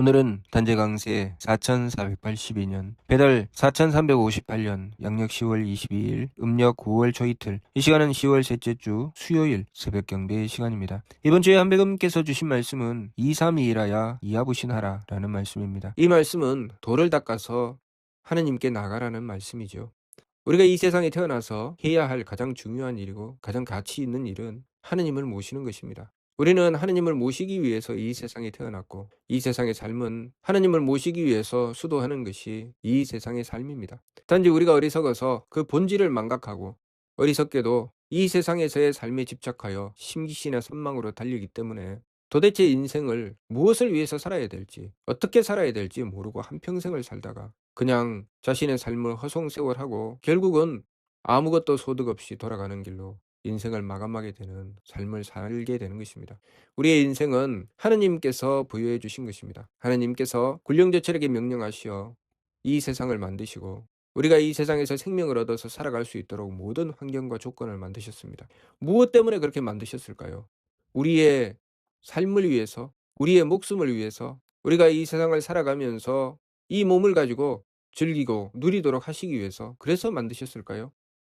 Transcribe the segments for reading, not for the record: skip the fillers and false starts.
오늘은 단재 강세 4482년, 배달 4358년, 양력 10월 22일, 음력 9월 초이틀. 이 시간은 10월 셋째 주 수요일 새벽 경배 시간입니다. 이번 주에 한배금께서 주신 말씀은 232일하야 이하부신하라 라는 말씀입니다. 이 말씀은 돌을 닦아서 하느님께 나가라는 말씀이죠. 우리가 이 세상에 태어나서 해야 할 가장 중요한 일이고 가장 가치 있는 일은 하느님을 모시는 것입니다. 우리는 하느님을 모시기 위해서 이 세상에 태어났고, 이 세상의 삶은 하느님을 모시기 위해서 수도하는 것이 이 세상의 삶입니다. 단지 우리가 어리석어서 그 본질을 망각하고, 어리석게도 이 세상에서의 삶에 집착하여 심기신의 선망으로 달리기 때문에 도대체 인생을 무엇을 위해서 살아야 될지, 어떻게 살아야 될지 모르고 한평생을 살다가 그냥 자신의 삶을 허송세월하고 결국은 아무것도 소득 없이 돌아가는 길로 인생을 마감하게 되는 삶을 살게 되는 것입니다. 우리의 인생은 하느님께서 부여해 주신 것입니다. 하느님께서 굴령저철에게 명령하시어 이 세상을 만드시고 우리가 이 세상에서 생명을 얻어서 살아갈 수 있도록 모든 환경과 조건을 만드셨습니다. 무엇 때문에 그렇게 만드셨을까요? 우리의 삶을 위해서, 우리의 목숨을 위해서, 우리가 이 세상을 살아가면서 이 몸을 가지고 즐기고 누리도록 하시기 위해서 그래서 만드셨을까요?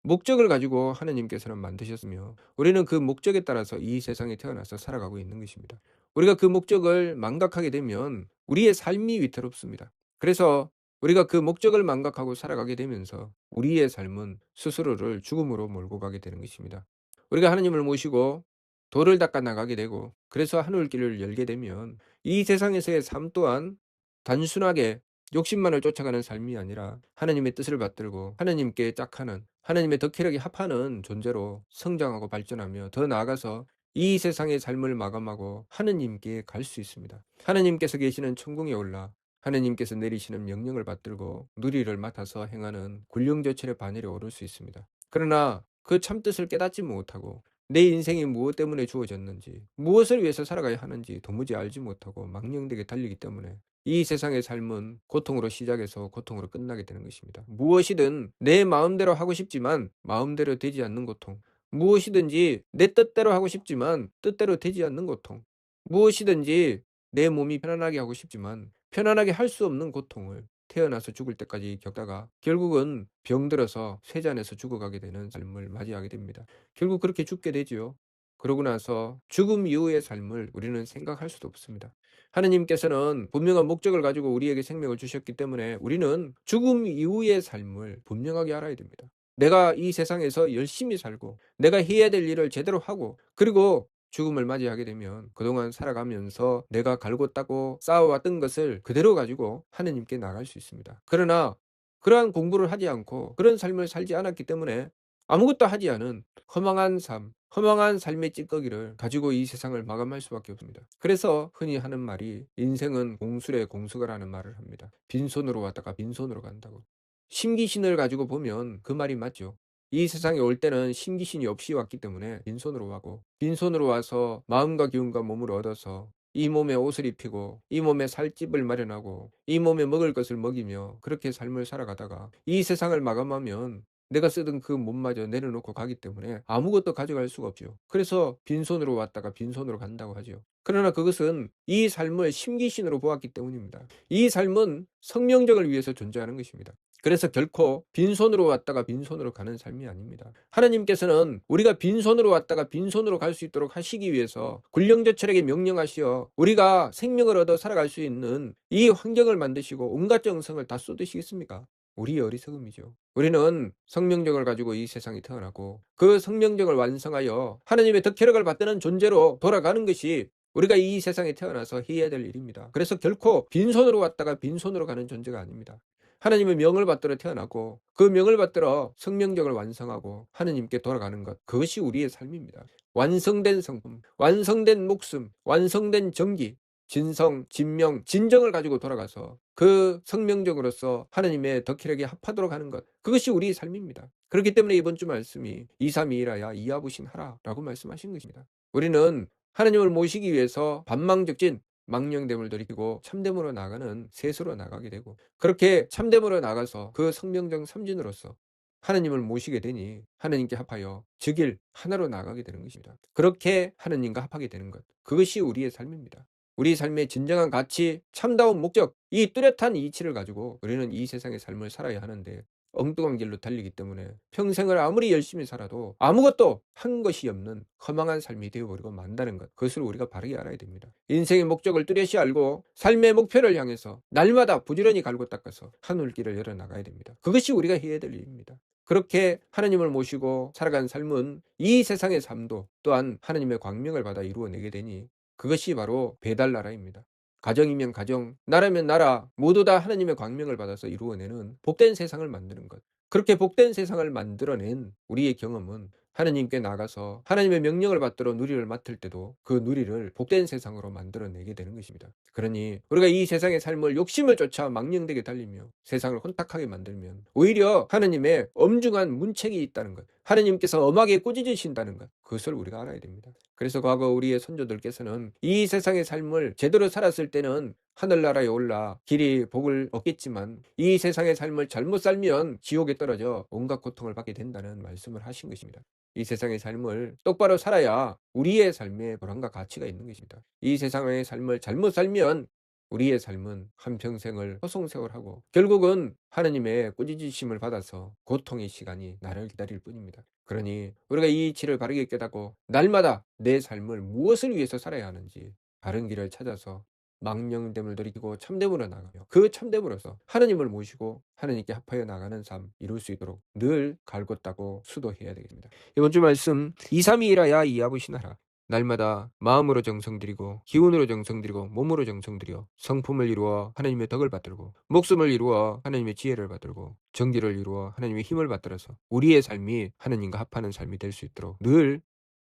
목적을 가지고 하느님께서는 만드셨으며 우리는 그 목적에 따라서 이 세상에 태어나서 살아가고 있는 것입니다. 우리가 그 목적을 망각하게 되면 우리의 삶이 위태롭습니다. 그래서 우리가 그 목적을 망각하고 살아가게 되면서 우리의 삶은 스스로를 죽음으로 몰고 가게 되는 것입니다. 우리가 하느님을 모시고 도를 닦아 나가게 되고 그래서 하늘길을 열게 되면 이 세상에서의 삶 또한 단순하게 욕심만을 쫓아가는 삶이 아니라 하나님의 뜻을 받들고 하나님께 짝하는 하나님의 덕혜력에 합하는 존재로 성장하고 발전하며 더 나아가서 이 세상의 삶을 마감하고 하느님께 갈 수 있습니다. 하느님께서 계시는 천궁에 올라 하느님께서 내리시는 명령을 받들고 누리를 맡아서 행하는 굴령저철의 바늘에 오를 수 있습니다. 그러나 그 참뜻을 깨닫지 못하고 내 인생이 무엇 때문에 주어졌는지, 무엇을 위해서 살아가야 하는지 도무지 알지 못하고 망령되게 달리기 때문에 이 세상의 삶은 고통으로 시작해서 고통으로 끝나게 되는 것입니다. 무엇이든 내 마음대로 하고 싶지만 마음대로 되지 않는 고통, 무엇이든지 내 뜻대로 하고 싶지만 뜻대로 되지 않는 고통, 무엇이든지 내 몸이 편안하게 하고 싶지만 편안하게 할 수 없는 고통을 태어나서 죽을 때까지 겪다가 결국은 병들어서 쇠잔해서 죽어가게 되는 삶을 맞이하게 됩니다. 결국 그렇게 죽게 되지요. 그러고 나서 죽음 이후의 삶을 우리는 생각할 수도 없습니다. 하느님께서는 분명한 목적을 가지고 우리에게 생명을 주셨기 때문에 우리는 죽음 이후의 삶을 분명하게 알아야 됩니다. 내가 이 세상에서 열심히 살고 내가 해야 될 일을 제대로 하고 그리고 죽음을 맞이하게 되면 그동안 살아가면서 내가 갈고 닦고 쌓아왔던 것을 그대로 가지고 하느님께 나갈 수 있습니다. 그러나 그러한 공부를 하지 않고 그런 삶을 살지 않았기 때문에 아무것도 하지 않은 허망한 삶, 허망한 삶의 찌꺼기를 가지고 이 세상을 마감할 수밖에 없습니다. 그래서 흔히 하는 말이 인생은 공술의 공수가라는 말을 합니다. 빈손으로 왔다가 빈손으로 간다고. 심기신을 가지고 보면 그 말이 맞죠. 이 세상에 올 때는 심기신이 없이 왔기 때문에 빈손으로 와고 빈손으로 와서 마음과 기운과 몸을 얻어서 이 몸에 옷을 입히고 이 몸에 살집을 마련하고 이 몸에 먹을 것을 먹이며 그렇게 삶을 살아가다가 이 세상을 마감하면 내가 쓰던 그 몸마저 내려놓고 가기 때문에 아무것도 가져갈 수가 없죠. 그래서 빈손으로 왔다가 빈손으로 간다고 하죠. 그러나 그것은 이 삶을 심기신으로 보았기 때문입니다. 이 삶은 성명적을 위해서 존재하는 것입니다. 그래서 결코 빈손으로 왔다가 빈손으로 가는 삶이 아닙니다. 하나님께서는 우리가 빈손으로 왔다가 빈손으로 갈 수 있도록 하시기 위해서 굴령저철에게 명령하시어 우리가 생명을 얻어 살아갈 수 있는 이 환경을 만드시고 온갖 정성을 다 쏟으시겠습니까? 우리의 어리석음이죠. 우리는 성명적을 가지고 이 세상에 태어나고 그 성명적을 완성하여 하나님의 덕혜력을 받드는 존재로 돌아가는 것이 우리가 이 세상에 태어나서 해야 될 일입니다. 그래서 결코 빈손으로 왔다가 빈손으로 가는 존재가 아닙니다. 하나님의 명을 받들어 태어나고 그 명을 받들어 성명적을 완성하고 하나님께 돌아가는 것, 그것이 우리의 삶입니다. 완성된 성품, 완성된 목숨, 완성된 정기, 진성, 진명, 진정을 가지고 돌아가서 그 성명적으로서 하나님의 덕혜력에 합하도록 하는 것, 그것이 우리의 삶입니다. 그렇기 때문에 이번 주 말씀이 232일하야 이하부신하라 라고 말씀하신 것입니다. 우리는 하나님을 모시기 위해서 반망적진 망령됨을 들이키고 참됨으로 나가는 셋으로 나가게 되고 그렇게 참됨으로 나가서 그 성명적 삼진으로서 하나님을 모시게 되니 하나님께 합하여 즉일 하나로 나가게 되는 것입니다. 그렇게 하나님과 합하게 되는 것, 그것이 우리의 삶입니다. 우리 삶의 진정한 가치, 참다운 목적, 이 뚜렷한 이치를 가지고 우리는 이 세상의 삶을 살아야 하는데 엉뚱한 길로 달리기 때문에 평생을 아무리 열심히 살아도 아무것도 한 것이 없는 허망한 삶이 되어버리고 만다는 것, 그것을 우리가 바르게 알아야 됩니다. 인생의 목적을 뚜렷이 알고 삶의 목표를 향해서 날마다 부지런히 갈고 닦아서 하늘길을 열어나가야 됩니다. 그것이 우리가 해야 될 일입니다. 그렇게 하나님을 모시고 살아간 삶은 이 세상의 삶도 또한 하나님의 광명을 받아 이루어내게 되니 그것이 바로 배달나라입니다. 가정이면 가정, 나라면 나라, 모두 다 하나님의 광명을 받아서 이루어내는 복된 세상을 만드는 것. 그렇게 복된 세상을 만들어낸 우리의 경험은 하나님께 나가서 하나님의 명령을 받들어 누리를 맡을 때도 그 누리를 복된 세상으로 만들어내게 되는 것입니다. 그러니 우리가 이 세상의 삶을 욕심을 쫓아 망령되게 달리며 세상을 혼탁하게 만들면 오히려 하나님의 엄중한 문책이 있다는 것, 하나님께서 엄하게 꾸짖으신다는 것, 그것을 우리가 알아야 됩니다. 그래서 과거 우리의 선조들께서는 이 세상의 삶을 제대로 살았을 때는 하늘나라에 올라 길이 복을 얻겠지만 이 세상의 삶을 잘못 살면 지옥에 떨어져 온갖 고통을 받게 된다는 말씀을 하신 것입니다. 이 세상의 삶을 똑바로 살아야 우리의 삶에 보람과 가치가 있는 것입니다. 이 세상의 삶을 잘못 살면 우리의 삶은 한평생을 허송세월하고 결국은 하나님의 꾸짖으심을 받아서 고통의 시간이 나를 기다릴 뿐입니다. 그러니 우리가 이 이치를 바르게 깨닫고 날마다 내 삶을 무엇을 위해서 살아야 하는지 바른 길을 찾아서 망령됨을 돌이키고 참됨으로 나가며 그 참됨으로서 하나님을 모시고 하나님께 합하여 나가는 삶 이룰 수 있도록 늘 갈굼따고 수도해야 되겠습니다. 이번 주 말씀 2-3-2이라야 이아부시나라. 날마다 마음으로 정성들이고 기운으로 정성들이고 몸으로 정성들여 성품을 이루어 하나님의 덕을 받들고 목숨을 이루어 하나님의 지혜를 받들고 정기를 이루어 하나님의 힘을 받들어서 우리의 삶이 하나님과 합하는 삶이 될 수 있도록 늘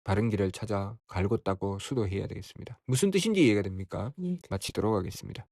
바른 길을 찾아 갈굼따고 수도해야 되겠습니다. 무슨 뜻인지 이해가 됩니까? 마치도록 하겠습니다.